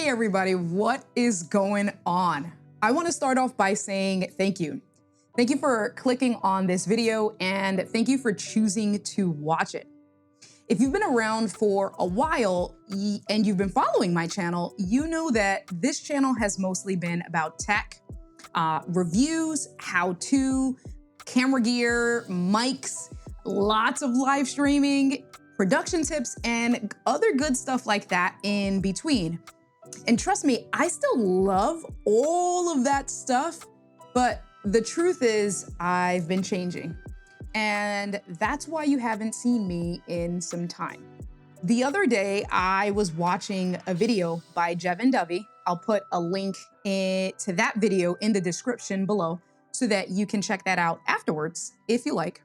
Hey everybody, what is going on? I want to start off by saying thank you. Thank you for clicking on this video and thank you for choosing to watch it. If you've been around for a while and you've been following my channel, you know that this channel has mostly been about tech, reviews, how-to, camera gear, mics, lots of live streaming, production tips, and other good stuff like that in between. And trust me, I still love all of that stuff, but the truth is I've been changing. And that's why you haven't seen me in some time. The other day, I was watching a video by Jeven Dovey. I'll put a link to that video in the description below so that you can check that out afterwards if you like.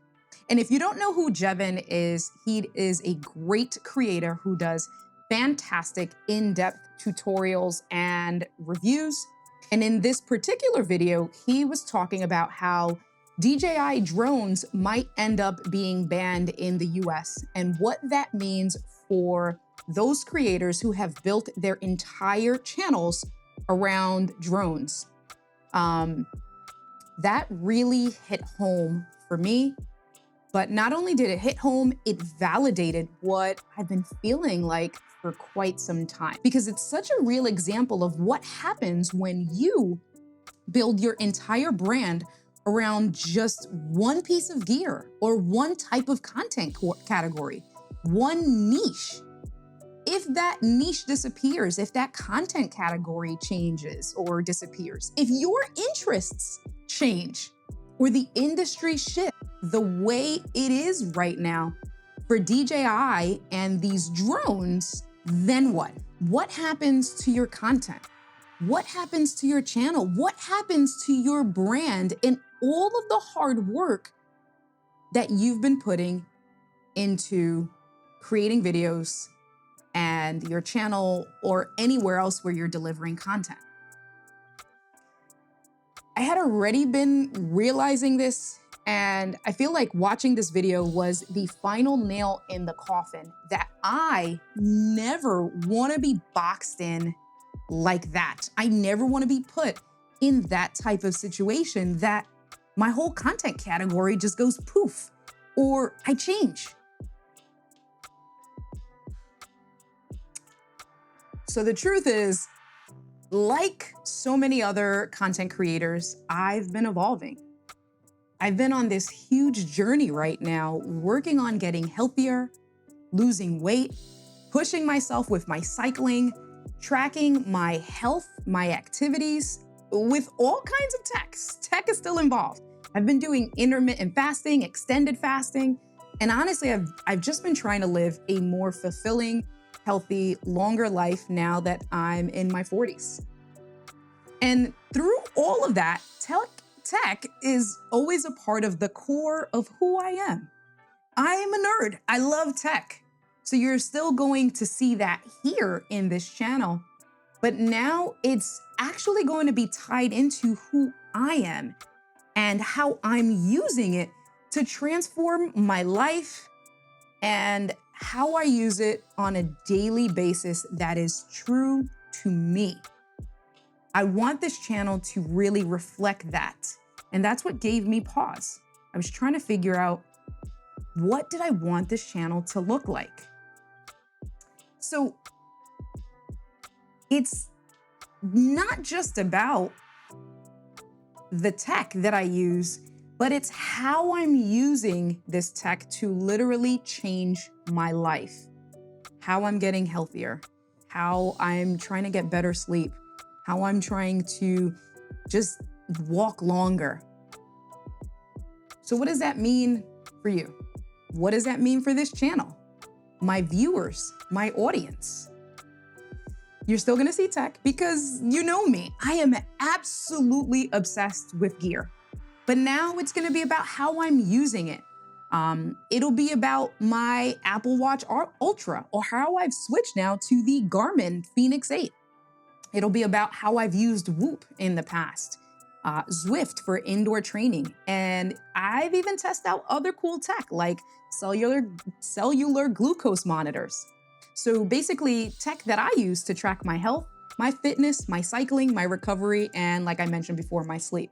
And if you don't know who Jeven is, he is a great creator who does fantastic in-depth tutorials and reviews. And in this particular video, he was talking about how DJI drones might end up being banned in the US and what that means for those creators who have built their entire channels around drones. That really hit home for me. But not only did it hit home, it validated what I've been feeling like for quite some time. Because it's such a real example of what happens when you build your entire brand around just one piece of gear or one type of content category, one niche. If that niche disappears, if that content category changes or disappears, if your interests change or the industry shifts, the way it is right now for DJI and these drones, then what? What happens to your content? What happens to your channel? What happens to your brand and all of the hard work that you've been putting into creating videos and your channel or anywhere else where you're delivering content? I had already been realizing this, and I feel like watching this video was the final nail in the coffin that I never want to be boxed in like that. I never want to be put in that type of situation that my whole content category just goes poof, or I change. So the truth is, like so many other content creators, I've been evolving. I've been on this huge journey right now, working on getting healthier, losing weight, pushing myself with my cycling, tracking my health, my activities, with all kinds of tech. Tech is still involved. I've been doing intermittent fasting, extended fasting, and honestly, I've just been trying to live a more fulfilling, healthy, longer life now that I'm in my 40s. And through all of that, tech is always a part of the core of who I am. I am a nerd. I love tech. So you're still going to see that here in this channel. But now it's actually going to be tied into who I am and how I'm using it to transform my life and how I use it on a daily basis that is true to me. I want this channel to really reflect that. And that's what gave me pause. I was trying to figure out, what did I want this channel to look like? So it's not just about the tech that I use, but it's how I'm using this tech to literally change my life, how I'm getting healthier, how I'm trying to get better sleep, how I'm trying to just walk longer. So what does that mean for you? What does that mean for this channel? My viewers, my audience? You're still gonna see tech because you know me. I am absolutely obsessed with gear. But now it's gonna be about how I'm using it. It'll be about my Apple Watch Ultra or how I've switched now to the Garmin Fenix 8. It'll be about how I've used Whoop in the past, Zwift for indoor training. And I've even tested out other cool tech like cellular glucose monitors. So basically tech that I use to track my health, my fitness, my cycling, my recovery, and like I mentioned before, my sleep.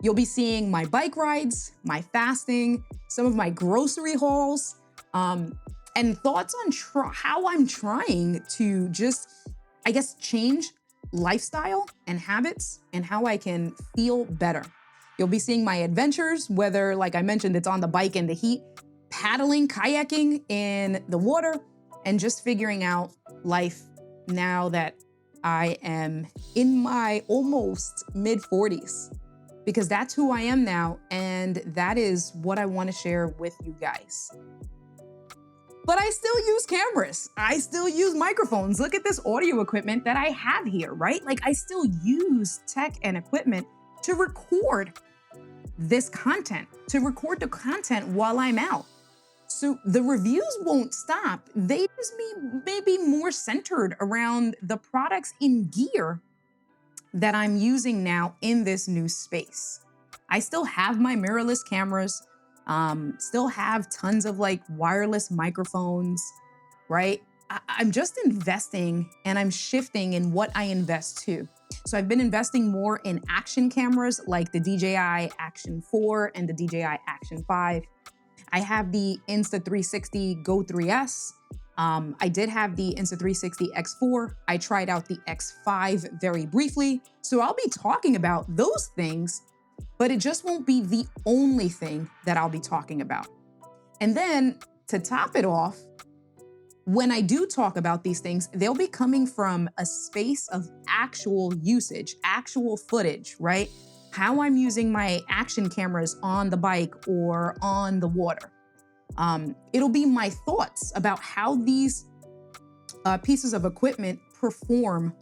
You'll be seeing my bike rides, my fasting, some of my grocery hauls, and thoughts on how I'm trying to just, I guess, change lifestyle and habits and how I can feel better. You'll be seeing my adventures, whether, like I mentioned, it's on the bike in the heat, paddling, kayaking in the water, and just figuring out life now that I am in my almost mid-40s. Because that's who I am now, and that is what I want to share with you guys. But I still use cameras. I still use microphones. Look at this audio equipment that I have here, right? Like, I still use tech and equipment to record this content, to record the content while I'm out. So the reviews won't stop. They just may be more centered around the products in gear that I'm using now in this new space. I still have my mirrorless cameras, still have tons of like wireless microphones, right? I'm just investing and I'm shifting in what I invest to. So I've been investing more in action cameras like the DJI Action 4 and the DJI Action 5. I have the Insta360 Go 3S. I did have the Insta360 X4. I tried out the X5 very briefly. So I'll be talking about those things, but it just won't be the only thing that I'll be talking about. And then to top it off, when I do talk about these things, they'll be coming from a space of actual usage, actual footage, right? How I'm using my action cameras on the bike or on the water. It'll be my thoughts about how these pieces of equipment perform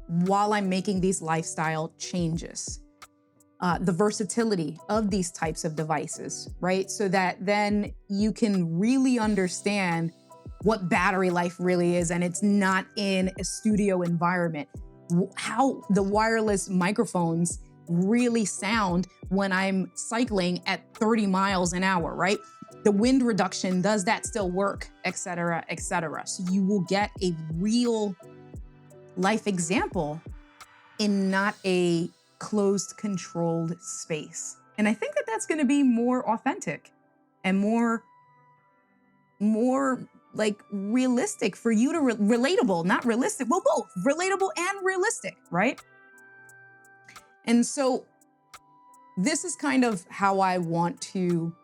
while I'm making these lifestyle changes. The versatility of these types of devices, right? So that then you can really understand what battery life really is, and it's not in a studio environment. How the wireless microphones really sound when I'm cycling at 30 miles an hour, right? The wind reduction, does that still work, et cetera, et cetera. So you will get a real life example in not a closed, controlled space. And I think that that's going to be more authentic and more like realistic for you to relatable, not realistic, well, both relatable and realistic, right? And so this is kind of how I want to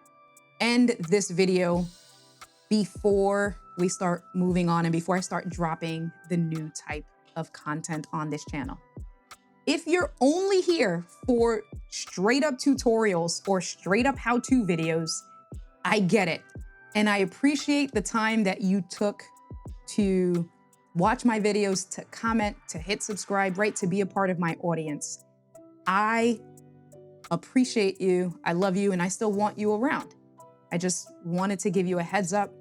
end this video before we start moving on and before I start dropping the new type of content on this channel. If you're only here for straight up tutorials or straight up how-to videos, I get it. And I appreciate the time that you took to watch my videos, to comment, to hit subscribe, right? To be a part of my audience. I appreciate you, I love you, and I still want you around. I just wanted to give you a heads up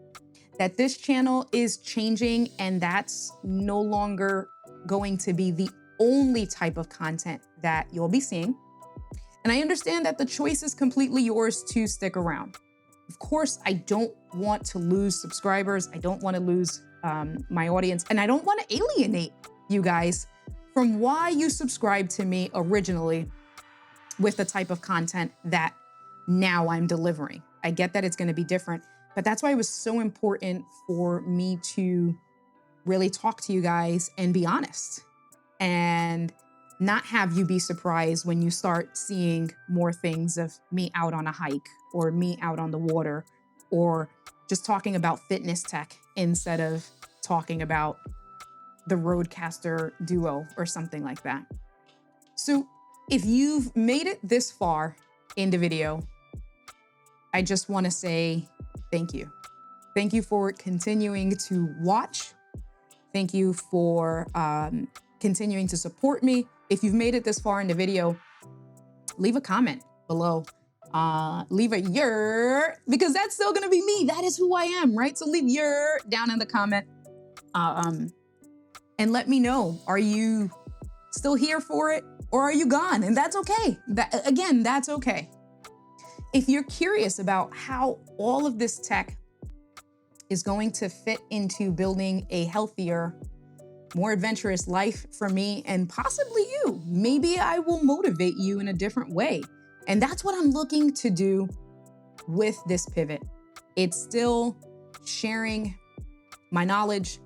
that this channel is changing, and that's no longer going to be the only type of content that you'll be seeing. And I understand that the choice is completely yours to stick around. Of course, I don't want to lose subscribers. I don't want to lose my audience, and I don't want to alienate you guys from why you subscribed to me originally with the type of content that now I'm delivering. I get that it's going to be different, but that's why it was so important for me to really talk to you guys and be honest and not have you be surprised when you start seeing more things of me out on a hike or me out on the water or just talking about fitness tech instead of talking about the Rodecaster Duo or something like that. So if you've made it this far in the video, I just want to say thank you. Thank you for continuing to watch. Thank you for continuing to support me. If you've made it this far in the video, leave a comment below. Leave a yer, because that's still gonna be me. That is who I am, right? So leave yer down in the comment. And let me know, are you still here for it or are you gone? And that's okay. Again, that's okay. If you're curious about how all of this tech is going to fit into building a healthier more adventurous life for me and possibly you. Maybe I will motivate you in a different way. And that's what I'm looking to do with this pivot. It's still sharing my knowledge.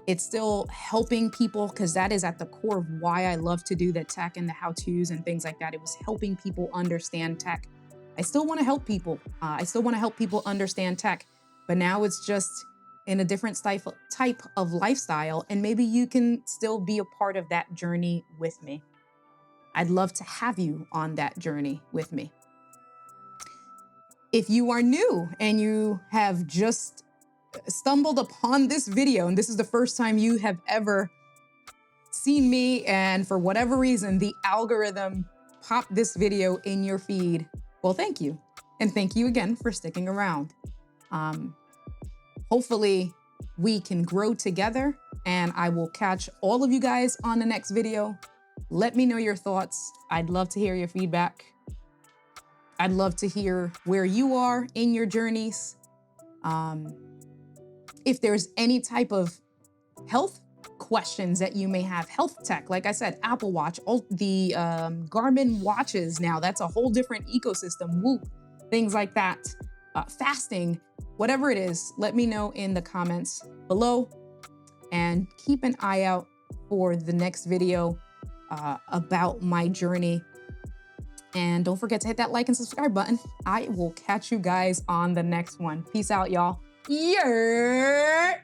It's still helping people, because that is at the core of why I love to do the tech and the how-tos and things like that. It was helping people understand tech. I still want to help people. I still want to help people understand tech, but now it's just in a different type of lifestyle, and maybe you can still be a part of that journey with me. I'd love to have you on that journey with me. If you are new and you have just stumbled upon this video, and this is the first time you have ever seen me, and for whatever reason, the algorithm popped this video in your feed, well, thank you. And thank you again for sticking around. Hopefully we can grow together, and I will catch all of you guys on the next video. Let me know your thoughts. I'd love to hear your feedback. I'd love to hear where you are in your journeys. If there's any type of health questions that you may have, health tech, like I said, Apple Watch, all the Garmin watches now, that's a whole different ecosystem, Whoop, things like that, fasting, whatever it is, let me know in the comments below, and keep an eye out for the next video about my journey. And don't forget to hit that like and subscribe button. I will catch you guys on the next one. Peace out, y'all. Yeah.